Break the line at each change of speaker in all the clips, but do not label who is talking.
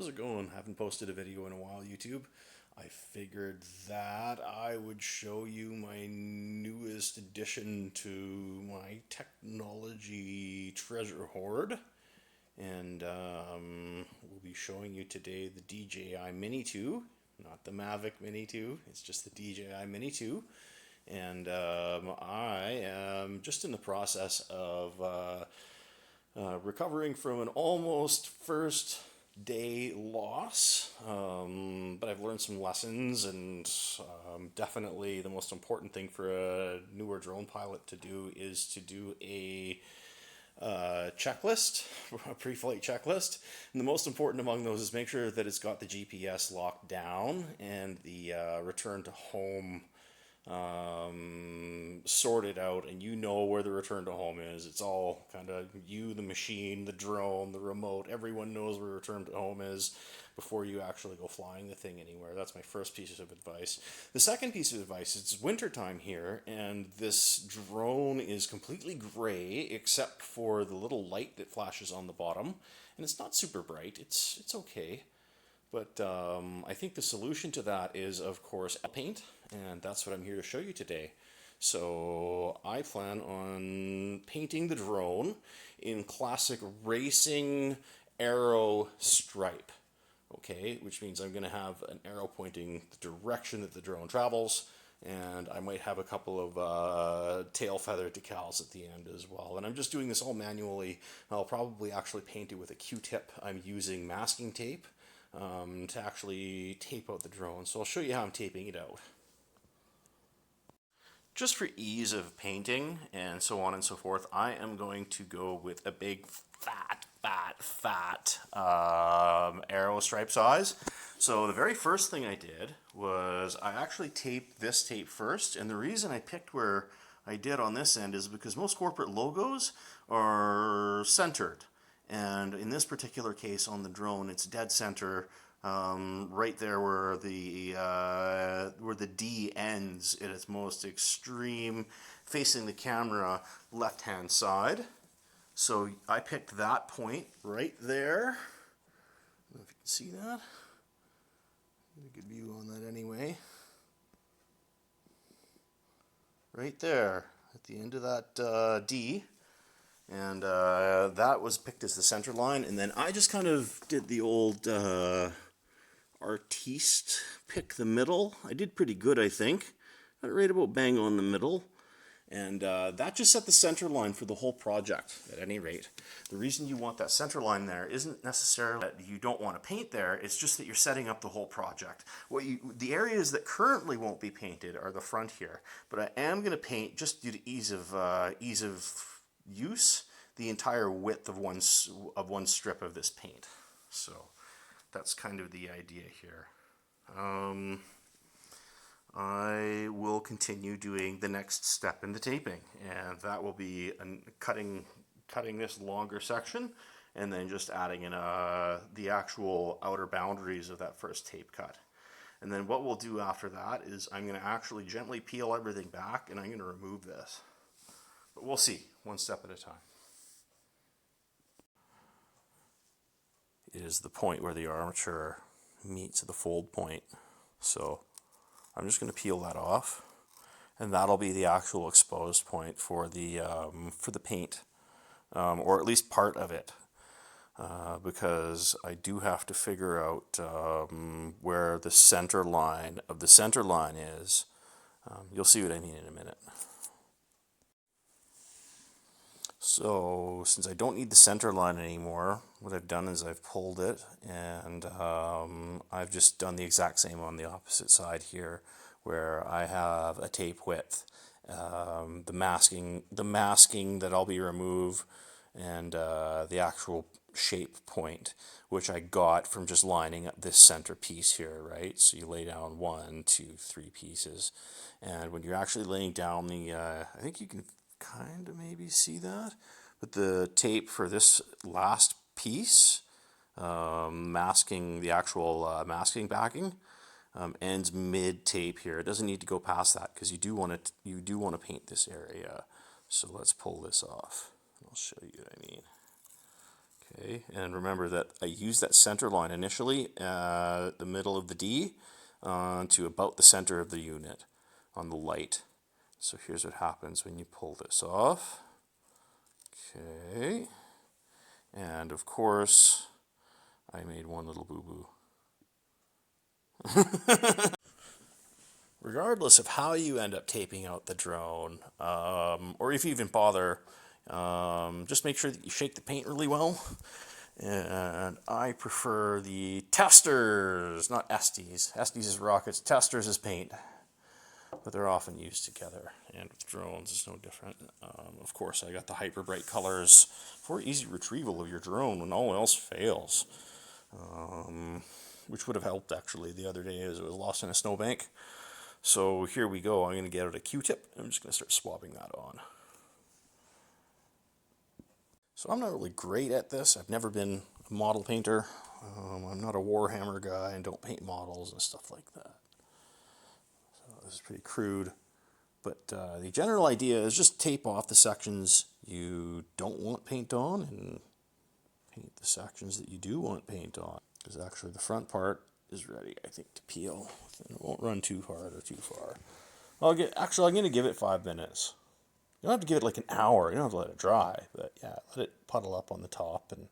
how's it going? Haven't posted a video in a while, YouTube. I figured that I would show you my newest addition to my technology treasure hoard. And we'll be showing you today the DJI Mini 2, not the Mavic Mini 2, it's just the DJI Mini 2. And I am just in the process of recovering from an almost first day loss, but I've learned some lessons, and definitely the most important thing for a newer drone pilot to do is to do a checklist, a pre-flight checklist, and the most important among those is make sure that it's got the GPS locked down and the return to home sorted out, and you know where the return to home is. It's all kind of you, the machine, the drone, the remote, everyone knows where return to home is before you actually go flying the thing anywhere. That's my first piece of advice. The second piece of advice, it's wintertime here, and this drone is completely gray except for the little light that flashes on the bottom, and it's not super bright. It's okay. But I think the solution to that is, of course, paint, and that's what I'm here to show you today. So I plan on painting the drone in classic racing arrow stripe, okay? Which means I'm going to have an arrow pointing the direction that the drone travels, and I might have a couple of tail feather decals at the end as well. And I'm just doing this all manually. I'll probably actually paint it with a Q-tip. I'm using masking tape to actually tape out the drone. So I'll show you how I'm taping it out. Just for ease of painting and so on and so forth, I am going to go with a big fat arrow stripe size. So the very first thing I did was I actually taped this tape first, and the reason I picked where I did on this end is because most corporate logos are centered. And in this particular case on the drone, it's dead center, right there where the D ends at its most extreme, facing the camera left-hand side. So I picked that point right there. I don't know if you can see that. Get a good view on that anyway. Right there at the end of that D. And that was picked as the center line, and then I just kind of did the old artiste pick the middle. I did pretty good, I think. Got right about bang on the middle, and that just set the center line for the whole project at any rate. The reason you want that center line there isn't necessarily that you don't want to paint there, it's just that you're setting up the whole project. The areas that currently won't be painted are the front here, but I am going to paint, just due to ease of use, the entire width of one strip of this paint. So that's kind of the idea here. I will continue doing the next step in the taping, and that will be cutting this longer section and then just adding in the actual outer boundaries of that first tape cut. And then what we'll do after that is I'm going to actually gently peel everything back, and I'm going to remove this. But we'll see, one step at a time. It is the point where the armature meets the fold point. So I'm just going to peel that off, and that'll be the actual exposed point for the paint, or at least part of it, because I do have to figure out where the center line of the center line is. You'll see what I mean in a minute. So since I don't need the center line anymore, what I've done is I've pulled it, and I've just done the exact same on the opposite side here, where I have a tape width, the masking that I'll be remove, and the actual shape point, which I got from just lining up this center piece here, right? So you lay down 1, 2, 3 pieces, and when you're actually laying down the, I think you can kind of maybe see that, but the tape for this last piece, masking the actual masking backing, ends mid tape here. It doesn't need to go past that because you do want to paint this area. So let's pull this off. I'll show you what I mean. Okay, and remember that I use that center line initially at the middle of the D to about the center of the unit on the light. So here's what happens when you pull this off. Okay, and of course I made one little boo-boo. Regardless of how you end up taping out the drone, or if you even bother, just make sure that you shake the paint really well. And I prefer the Testors, not Estes. Estes is rockets, Testors is paint. But they're often used together, and with drones it's no different. Of course, I got the hyper bright colors for easy retrieval of your drone when all else fails, which would have helped actually the other day as it was lost in a snowbank. So here we go. I'm going to get out a Q-tip and I'm just going to start swabbing that on. So I'm not really great at this. I've never been a model painter. I'm not a Warhammer guy and don't paint models and stuff like that. This is pretty crude, but the general idea is just tape off the sections you don't want paint on and paint the sections that you do want paint on. Because actually the front part is ready, I think, to peel. And it won't run too hard or too far. I'm going to give it 5 minutes. You don't have to give it like an hour. You don't have to let it dry, but yeah, let it puddle up on the top and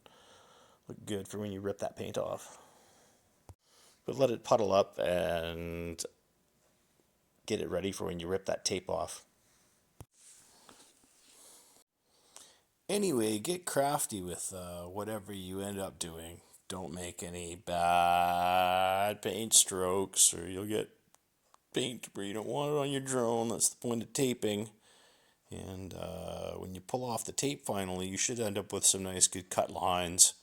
look good for when you rip that paint off. But let it puddle up and get it ready for when you rip that tape off. Anyway, get crafty with whatever you end up doing. Don't make any bad paint strokes or you'll get paint where you don't want it on your drone. That's the point of taping. And when you pull off the tape finally, you should end up with some nice good cut lines,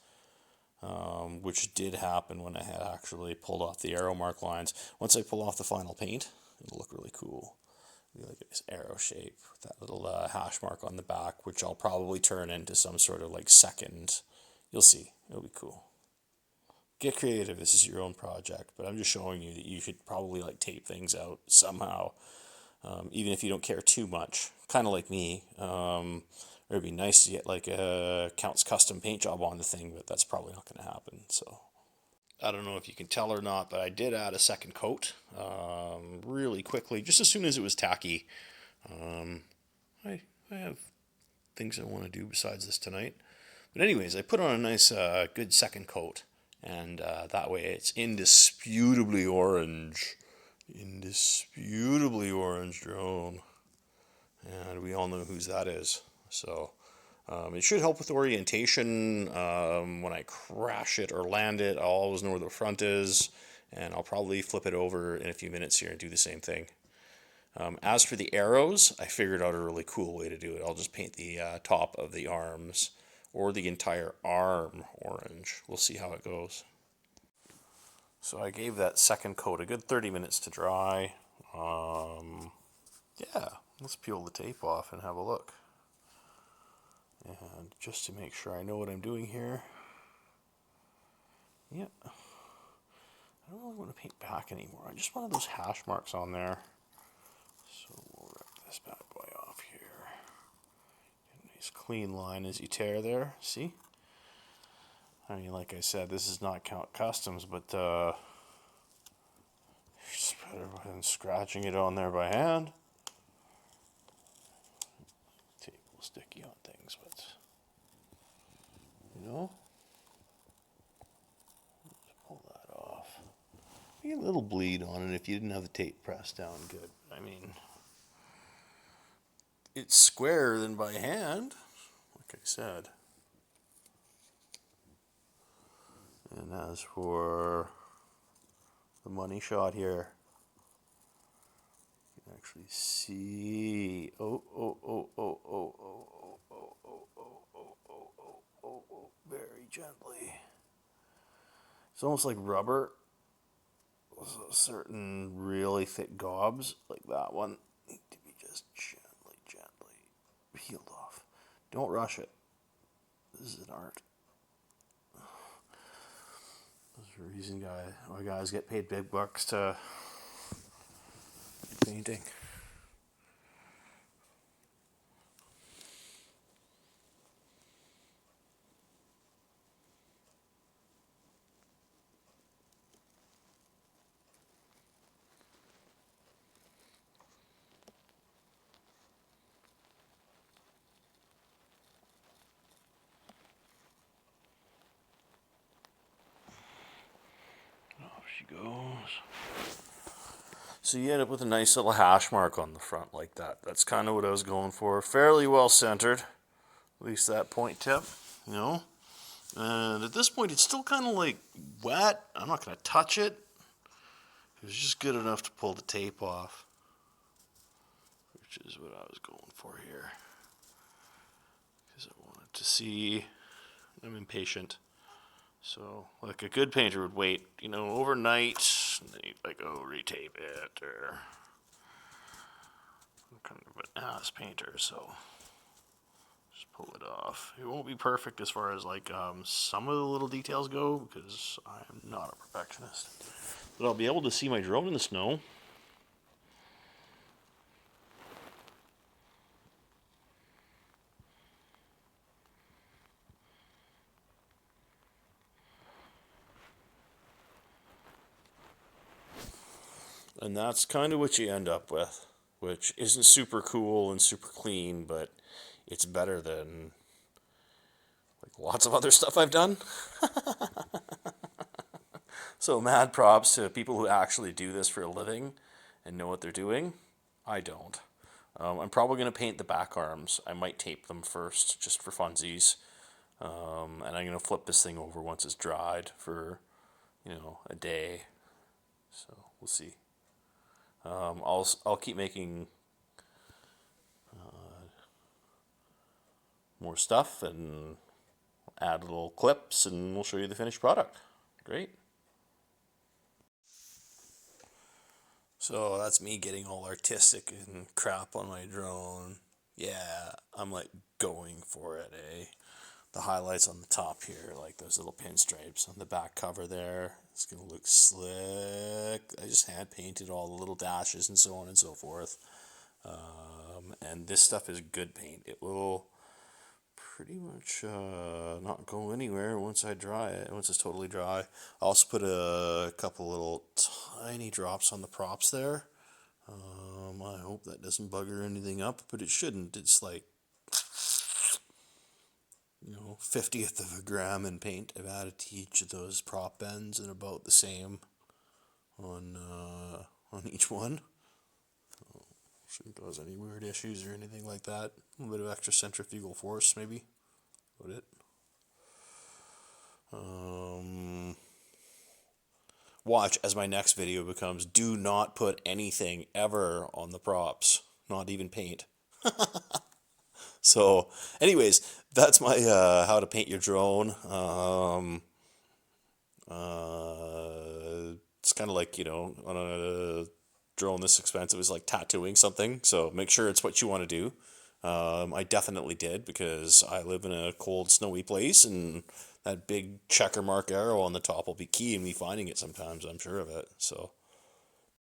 which did happen when I had actually pulled off the arrow mark lines. Once I pull off the final paint, it'll look really cool. It'll be like this arrow shape with that little hash mark on the back, which I'll probably turn into some sort of like second. You'll see. It'll be cool. Get creative. This is your own project, but I'm just showing you that you should probably like tape things out somehow, even if you don't care too much. Kind of like me. It'd be nice to get like a Count's custom paint job on the thing, but that's probably not going to happen. So I don't know if you can tell or not, but I did add a second coat really quickly, just as soon as it was tacky. I have things I want to do besides this tonight. But anyways, I put on a nice good second coat, and that way it's indisputably orange. Indisputably orange drone. And we all know whose that is. So it should help with orientation. When I crash it or land it, I'll always know where the front is, and I'll probably flip it over in a few minutes here and do the same thing. As for the arrows, I figured out a really cool way to do it. I'll just paint the top of the arms or the entire arm orange. We'll see how it goes. So I gave that second coat a good 30 minutes to dry. Yeah, let's peel the tape off and have a look. And just to make sure I know what I'm doing here. Yeah. I don't really want to paint back anymore. I just wanted those hash marks on there. So we'll rip this bad boy off here. Get a nice clean line as you tear there. See? I mean, like I said, this is not Count Customs, but just better than scratching it on there by hand. Tape will sticky on things, but you know, just pull that off. You get a little bleed on it if you didn't have the tape pressed down good. I mean, it's squarer than by hand, like I said. And as for the money shot here, you can actually see, very gently. It's almost like rubber. Certain really thick gobs, like that one, need to be just gently peeled off. Don't rush it. This is an art. There's a reason why guys get paid big bucks to painting. she goes. So you end up with a nice little hash mark on the front like that. That's kind of what I was going for. Fairly well centered, at least that point tip, you know. And at this point, it's still kind of like wet. I'm not going to touch it. It's just good enough to pull the tape off, which is what I was going for here. Because I wanted to see. I'm impatient. So, like a good painter would wait, you know, overnight, and then he'd like, oh, retape it, or I'm kind of an ass painter, so just pull it off. It won't be perfect as far as like some of the little details go, because I am not a perfectionist. But I'll be able to see my drone in the snow. And that's kind of what you end up with, which isn't super cool and super clean, but it's better than like lots of other stuff I've done. So mad props to people who actually do this for a living and know what they're doing. I don't. I'm probably going to paint the back arms. I might tape them first, just for funsies. And I'm going to flip this thing over once it's dried for, you know, a day. So we'll see. I'll keep making more stuff and add little clips, and we'll show you the finished product. Great. So that's me getting all artistic and crap on my drone. Yeah, I'm like going for it, eh? The highlights on the top here, like those little pinstripes on the back cover there. It's gonna look slick. I just hand painted all the little dashes and so on and so forth. And this stuff is good paint. It will pretty much not go anywhere once I dry it, once it's totally dry. I also put a couple little tiny drops on the props there. I hope that doesn't bugger anything up, but it shouldn't. It's like, you know, 50th of a gram in paint I've added to each of those prop ends, and about the same on each one. Shouldn't cause any weird issues or anything like that. A little bit of extra centrifugal force, maybe. About it. Watch as my next video becomes, do not put anything ever on the props, not even paint. So, anyways, that's my how to paint your drone. It's kind of like, you know, on a drone this expensive is like tattooing something. So make sure it's what you want to do. I definitely did, because I live in a cold, snowy place, and that big checker mark arrow on the top will be key in me finding it sometimes. I'm sure of it. So